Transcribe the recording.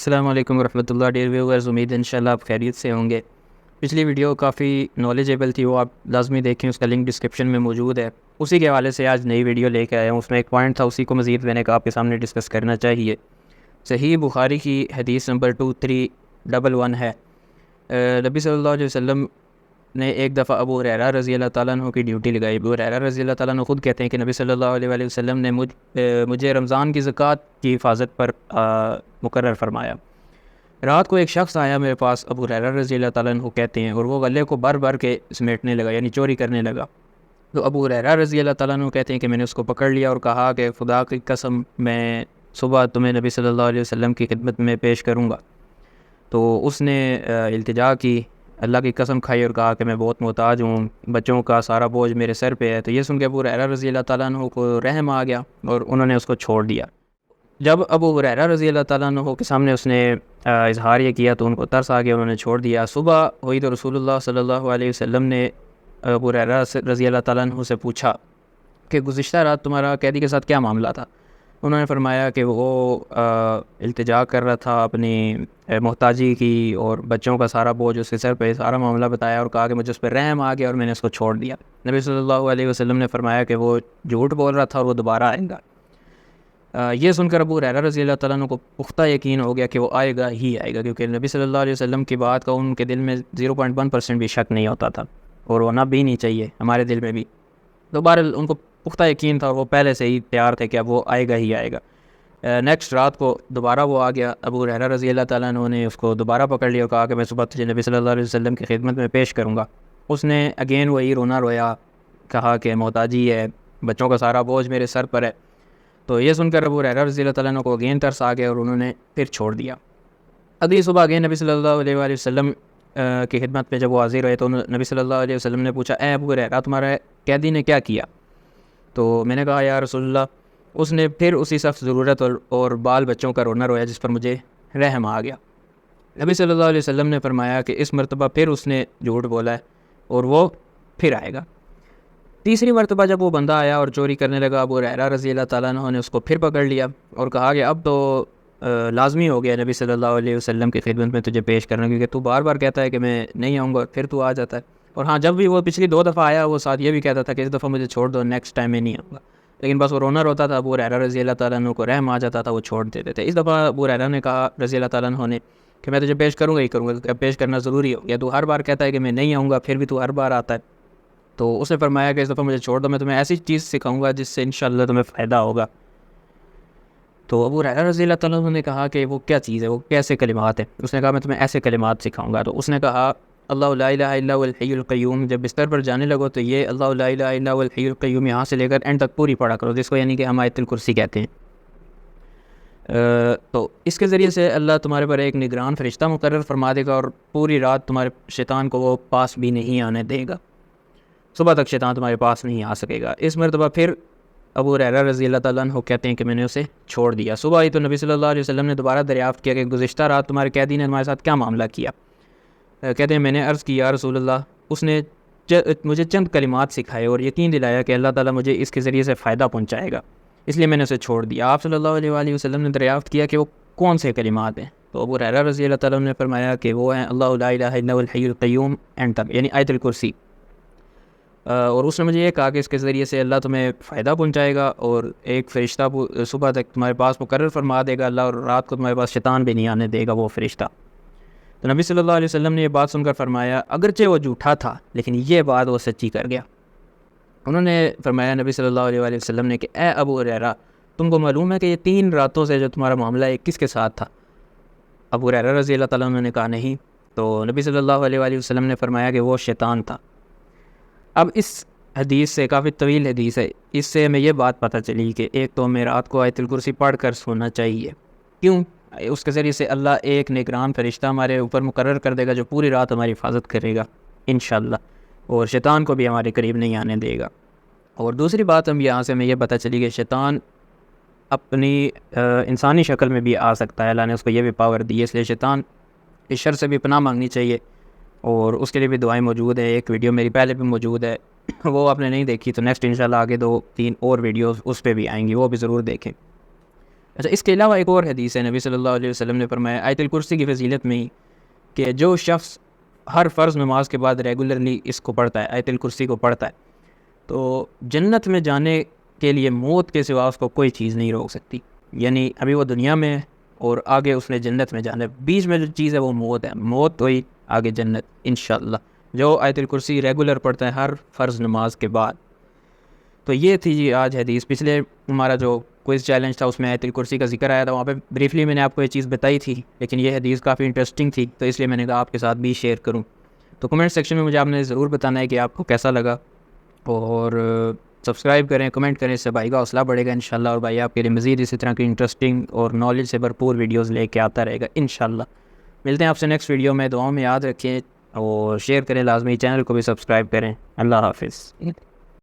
السلام علیکم ورحمۃ اللہ ڈیئر ویورز، امید ہے انشاءاللہ آپ خیریت سے ہوں گے۔ پچھلی ویڈیو کافی نالجیبل تھی، وہ آپ لازمی دیکھیں، اس کا لنک ڈسکرپشن میں موجود ہے۔ اسی کے حوالے سے آج نئی ویڈیو لے کے آیا ہوں۔ اس میں ایک پوائنٹ تھا، اسی کو مزید میں نے کہا آپ کے سامنے ڈسکس کرنا چاہیے۔ صحیح بخاری کی حدیث نمبر 2311 ہے۔ نبی صلی اللہ علیہ وسلم نے ایک دفعہ ابو ہریرہ رضی اللہ تعالیٰ عنہ کی ڈیوٹی لگائی۔ ابو ہریرہ رضی اللہ تعالیٰ عنہ خود کہتے ہیں کہ نبی صلی اللہ علیہ وسلم نے مجھے رمضان کی زکوٰۃ کی حفاظت پر مقرر فرمایا۔ رات کو ایک شخص آیا میرے پاس، ابو ہریرہ رضی اللہ تعالیٰ عنہ کہتے ہیں، اور وہ غلے کو بھر بھر کے سمیٹنے لگا، یعنی چوری کرنے لگا۔ تو ابو ہریرہ رضی اللہ تعالیٰ عنہ کہتے ہیں کہ میں نے اس کو پکڑ لیا اور کہا کہ خدا کی قسم میں صبح تمہیں نبی صلی اللہ علیہ وسلم کی خدمت میں پیش کروں گا۔ تو اس نے التجا کی، اللہ کی قسم کھائی اور کہا کہ میں بہت محتاج ہوں، بچوں کا سارا بوجھ میرے سر پہ ہے۔ تو یہ سن کے ابو ہریرہ رضی اللہ تعالیٰ عنہ کو رحم آ گیا اور انہوں نے اس کو چھوڑ دیا۔ جب ابو ہریرہ رضی اللہ تعالیٰ عنہ کے سامنے اس نے اظہار یہ کیا تو ان کو ترس آ گیا، انہوں نے چھوڑ دیا۔ صبح ہوئی تو رسول اللہ صلی اللہ علیہ وسلم نے ابو ہریرہ رضی اللہ تعالیٰ عنہ سے پوچھا کہ گزشتہ رات تمہارا قیدی کے ساتھ کیا معاملہ تھا؟ انہوں نے فرمایا کہ وہ التجا کر رہا تھا، اپنی محتاجی کی اور بچوں کا سارا بوجھ اس کے سر پہ، سارا معاملہ بتایا اور کہا کہ مجھے اس پہ رحم آ گیا اور میں نے اس کو چھوڑ دیا۔ نبی صلی اللہ علیہ وسلم نے فرمایا کہ وہ جھوٹ بول رہا تھا اور وہ دوبارہ آئے گا۔ یہ سن کر ابو ہریرہ رضی اللہ تعالیٰ عنہ کو پختہ یقین ہو گیا کہ وہ آئے گا ہی آئے گا، کیونکہ نبی صلی اللہ علیہ وسلم کی بات کا ان کے دل میں 0.1% بھی شک نہیں ہوتا تھا، اور ہونا بھی نہیں چاہیے ہمارے دل میں بھی۔ دوبارہ ان کو پختہ یقین تھا اور وہ پہلے سے ہی تیار تھے کہ اب وہ آئے گا ہی آئے گا۔ نیکسٹ رات کو دوبارہ وہ آ گیا۔ ابو ہریرہ رضی اللہ تعالیٰ عنہ نے اس کو دوبارہ پکڑ لیا اور کہا کہ میں صبح تجھے نبی صلی اللہ علیہ وسلم کی خدمت میں پیش کروں گا۔ اس نے اگین وہی رونا رویا، کہا کہ محتاجی ہے، بچوں کا سارا بوجھ میرے سر پر ہے۔ تو یہ سن کر ابو ہریرہ رضی اللہ تعالیٰ عنہ کو اگین ترس آ گیا اور انہوں نے پھر چھوڑ دیا۔ اگلی صبح اگین نبی صلی اللہ علیہ وآلہ وسلم کی خدمت میں جب وہ حاضر ہوئے تو نبی صلی اللہ علیہ وسلم نے پوچھا، اے ابو ہریرہ تمہارے قیدی نے کیا کیا؟ تو میں نے کہا یا رسول اللہ، اس نے پھر اسی سخت ضرورت اور بال بچوں کا رونا رویا جس پر مجھے رحم آ گیا۔ نبی صلی اللہ علیہ وسلم نے فرمایا کہ اس مرتبہ پھر اس نے جھوٹ بولا ہے اور وہ پھر آئے گا۔ تیسری مرتبہ جب وہ بندہ آیا اور چوری کرنے لگا، ابو ہریرہ رضی اللہ تعالیٰ عنہ نے اس کو پھر پکڑ لیا اور کہا کہ اب تو لازمی ہو گیا نبی صلی اللہ علیہ وسلم کی خدمت میں تجھے پیش کرنا، کیونکہ تو بار بار کہتا ہے کہ میں نہیں آؤں گا، پھر تو آ جاتا ہے۔ اور ہاں، جب بھی وہ پچھلی 2 دفعہ آیا وہ ساتھ یہ بھی کہتا تھا کہ اس دفعہ مجھے چھوڑ دو، نیکسٹ ٹائم میں نہیں آؤں گا، لیکن بس وہ رونا روتا تھا۔ ابو ہریرہ رضی اللہ تعالیٰ عنہ کو رحم آ جاتا تھا، وہ چھوڑ دیتے تھے۔ اس دفعہ ابو ہریرہ نے کہا رضی اللہ تعالیٰ عنہ نے کہ میں تجھے پیش کروں گا ہی کروں گا، پیش کرنا ضروری ہو گیا، تو ہر بار کہتا ہے کہ میں نہیں آؤں گا، پھر بھی تو ہر بار آتا ہے۔ تو اس نے فرمایا کہ اس دفعہ مجھے چھوڑ دو، میں تمہیں ایسی چیز سکھاؤں گا جس سے انشاءاللہ تمہیں فائدہ ہوگا۔ تو ابو ہریرہ رضی اللہ تعالیٰ عنہ نے کہا کہ وہ کیا چیز ہے، وہ کیسے کلمات ہیں؟ اس نے کہا میں تمہیں ایسے کلمات سکھاؤں گا۔ تو اس نے کہا اللہ لا الہ الا هو الحی القیوم، جب بستر پر جانے لگو تو یہ اللہ لا الہ الا هو الحی القیوم یہاں سے لے کر اینڈ تک پوری پڑھا کرو، جس کو یعنی کہ ہم آیت الکرسی کہتے ہیں۔ تو اس کے ذریعے سے اللہ تمہارے پر ایک نگران فرشتہ مقرر فرما دے گا اور پوری رات تمہارے شیطان کو وہ پاس بھی نہیں آنے دے گا، صبح تک شیطان تمہارے پاس نہیں آ سکے گا۔ اس مرتبہ پھر ابو ہریرہ رضی اللہ تعالیٰ عنہ کہتے ہیں کہ میں نے اسے چھوڑ دیا۔ صبح آئی تو نبی صلی اللہ علیہ وسلم نے دوبارہ دریافت کیا کہ گزشتہ رات تمہارے قیدی نے تمہارے ساتھ کیا معاملہ کیا؟ کہتے ہیں میں نے عرض کی یا رسول اللہ، اس نے مجھے چند کلمات سکھائے اور یقین دلایا کہ اللہ تعالیٰ مجھے اس کے ذریعے سے فائدہ پہنچائے گا، اس لیے میں نے اسے چھوڑ دیا۔ آپ صلی اللہ علیہ وآلہ وسلم نے دریافت کیا کہ وہ کون سے کلمات ہیں؟ تو ابو ہریرہ رضی اللہ تعالیٰ عنہ نے فرمایا کہ وہ ہیں اللہ لا الہ الا هو الحی القیوم اینڈ تک، یعنی آیت الکرسی۔ اور اس نے مجھے یہ کہا کہ اس کے ذریعے سے اللہ تمہیں فائدہ پہنچائے گا اور ایک فرشتہ صبح تک تمہارے پاس مقرر فرما دے گا اللہ، اور رات کو تمہارے پاس شیطان بھی نہیں آنے دے گا وہ فرشتہ۔ تو نبی صلی اللہ علیہ وسلم نے یہ بات سن کر فرمایا اگرچہ وہ جھوٹا تھا لیکن یہ بات وہ سچی کر گیا۔ انہوں نے فرمایا نبی صلی اللہ علیہ وآلہ وسلم نے کہ اے ابو ہریرہ، تم کو معلوم ہے کہ یہ 3 راتوں سے جو تمہارا معاملہ ہے کس کے ساتھ تھا؟ ابو ہریرہ رضی اللہ تعالیٰ عنہ نے کہا نہیں۔ تو نبی صلی اللہ علیہ وآلہ وسلم نے فرمایا کہ وہ شیطان تھا۔ اب اس حدیث سے، کافی طویل حدیث ہے، اس سے ہمیں یہ بات پتہ چلی کہ ایک تو ہمیں رات کو آیت الکرسی پڑھ کر سونا چاہیے۔ کیوں؟ اس کے ذریعے سے اللہ ایک نگران فرشتہ ہمارے اوپر مقرر کر دے گا جو پوری رات ہماری حفاظت کرے گا انشاءاللہ، اور شیطان کو بھی ہمارے قریب نہیں آنے دے گا۔ اور دوسری بات یہاں سے ہمیں یہ پتہ چلی کہ شیطان اپنی انسانی شکل میں بھی آ سکتا ہے، اللہ نے اس کو یہ بھی پاور دی ہے، اس لیے شیطان اس شر سے بھی پناہ مانگنی چاہیے، اور اس کے لیے بھی دعائیں موجود ہیں۔ ایک ویڈیو میری پہلے بھی موجود ہے، وہ آپ نے نہیں دیکھی تو نیکسٹ انشاءاللہ آگے 2-3 اور ویڈیوز اس پہ بھی آئیں گی، وہ بھی ضرور دیکھیں۔ اچھا، اس کے علاوہ ایک اور حدیث ہے، نبی صلی اللہ علیہ وسلم نے فرمایا آیت الکرسی کی فضیلت میں ہی کہ جو شخص ہر فرض نماز کے بعد ریگولرلی اس کو پڑھتا ہے، آیت الکرسی کو پڑھتا ہے، تو جنت میں جانے کے لیے موت کے سوا اس کو کوئی چیز نہیں روک سکتی. یعنی ابھی وہ دنیا میں ہے اور آگے اس نے جنت میں جانا ہے، بیچ میں جو چیز ہے وہ موت ہے، موت ہوئی آگے جنت انشاءاللہ، جو آیت الکرسی ریگولر پڑھتا ہے ہر فرض نماز کے بعد. تو یہ تھی جی آج حدیث. پچھلے ہمارا جو کوئز چیلنج تھا اس میں آیت الکرسی کا ذکر آیا تھا، وہاں پہ بریفلی میں نے آپ کو یہ چیز بتائی تھی، لیکن یہ حدیث کافی انٹرسٹنگ تھی تو اس لیے میں نے کہا آپ کے ساتھ بھی شیئر کروں. تو کمنٹ سیکشن میں مجھے آپ نے ضرور بتانا ہے کہ آپ کو کیسا لگا، اور سبسکرائب کریں، کمنٹ کریں، اس سے بھائی کا حوصلہ بڑھے گا انشاءاللہ، اور بھائی آپ کے لیے مزید اسی طرح کی انٹرسٹنگ اور نالج سے بھرپور ویڈیوز لے کے آتا رہے گا انشاءاللہ. ملتے ہیں آپ سے نیکسٹ ویڈیو میں، دعاؤں میں یاد رکھیں اور شیئر کریں لازمی، چینل کو بھی سبسکرائب کریں. اللہ حافظ.